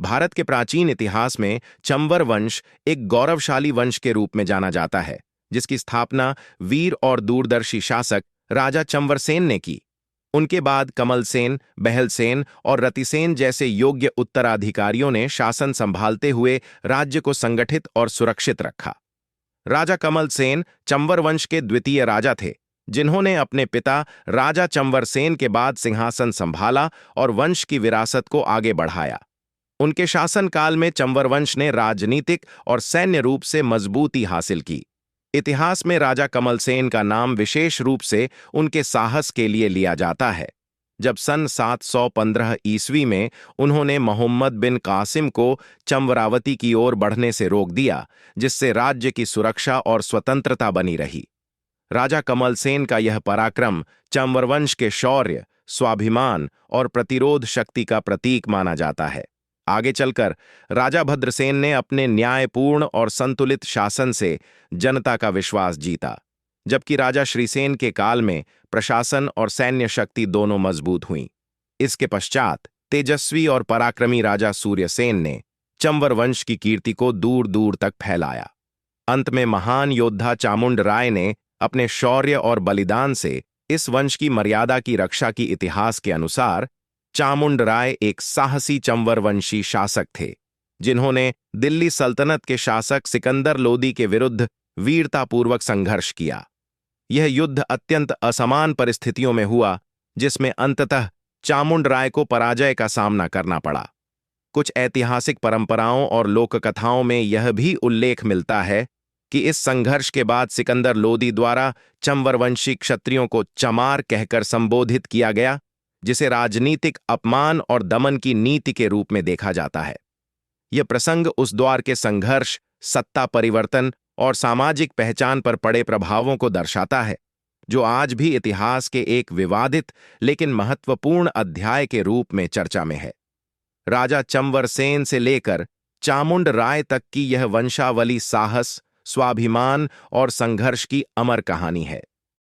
भारत के प्राचीन इतिहास में चंवर वंश एक गौरवशाली वंश के रूप में जाना जाता है, जिसकी स्थापना वीर और दूरदर्शी शासक राजा चंवरसेन ने की। उनके बाद कमलसेन, बहलसेन और रतिसेन जैसे योग्य उत्तराधिकारियों ने शासन संभालते हुए राज्य को संगठित और सुरक्षित रखा। राजा कमलसेन चंवर वंश के द्वितीय राजा थे, जिन्होंने अपने पिता राजा चंवरसेन के बाद सिंहासन संभाला और वंश की विरासत को आगे बढ़ाया। उनके शासनकाल में चंवर वंश ने राजनीतिक और सैन्य रूप से मजबूती हासिल की। इतिहास में राजा कमलसेन का नाम विशेष रूप से उनके साहस के लिए लिया जाता है। जब सन 715 ईस्वी में उन्होंने मोहम्मद बिन कासिम को चंवरावती की ओर बढ़ने से रोक दिया, जिससे राज्य की सुरक्षा और स्वतंत्रता बनी रही। राजा कमलसेन का यह पराक्रम चंवरवंश के शौर्य, स्वाभिमान और प्रतिरोध शक्ति का प्रतीक माना जाता है। आगे चलकर राजा भद्रसेन ने अपने न्यायपूर्ण और संतुलित शासन से जनता का विश्वास जीता, जबकि राजा श्रीसेन के काल में प्रशासन और सैन्य शक्ति दोनों मजबूत हुईं। इसके पश्चात तेजस्वी और पराक्रमी राजा सूर्यसेन ने चंवर वंश की कीर्ति को दूर दूर तक फैलाया। अंत में महान योद्धा चामुंड राय ने अपने शौर्य और बलिदान से इस वंश की मर्यादा की रक्षा की। इतिहास के अनुसार चामुंड राय एक साहसी चंवर वंशी शासक थे, जिन्होंने दिल्ली सल्तनत के शासक सिकंदर लोदी के विरुद्ध वीरतापूर्वक संघर्ष किया। यह युद्ध अत्यंत असमान परिस्थितियों में हुआ, जिसमें अंततः चामुंड राय को पराजय का सामना करना पड़ा। कुछ ऐतिहासिक परंपराओं और लोककथाओं में यह भी उल्लेख मिलता है कि इस संघर्ष के बाद सिकंदर लोदी द्वारा चंवरवंशी क्षत्रियों को चमार कहकर संबोधित किया गया, जिसे राजनीतिक अपमान और दमन की नीति के रूप में देखा जाता है। यह प्रसंग उस दौर के संघर्ष, सत्ता परिवर्तन और सामाजिक पहचान पर पड़े प्रभावों को दर्शाता है, जो आज भी इतिहास के एक विवादित लेकिन महत्वपूर्ण अध्याय के रूप में चर्चा में है। राजा चंवरसेन से लेकर चामुंड राय तक की यह वंशावली साहस, स्वाभिमान और संघर्ष की अमर कहानी है।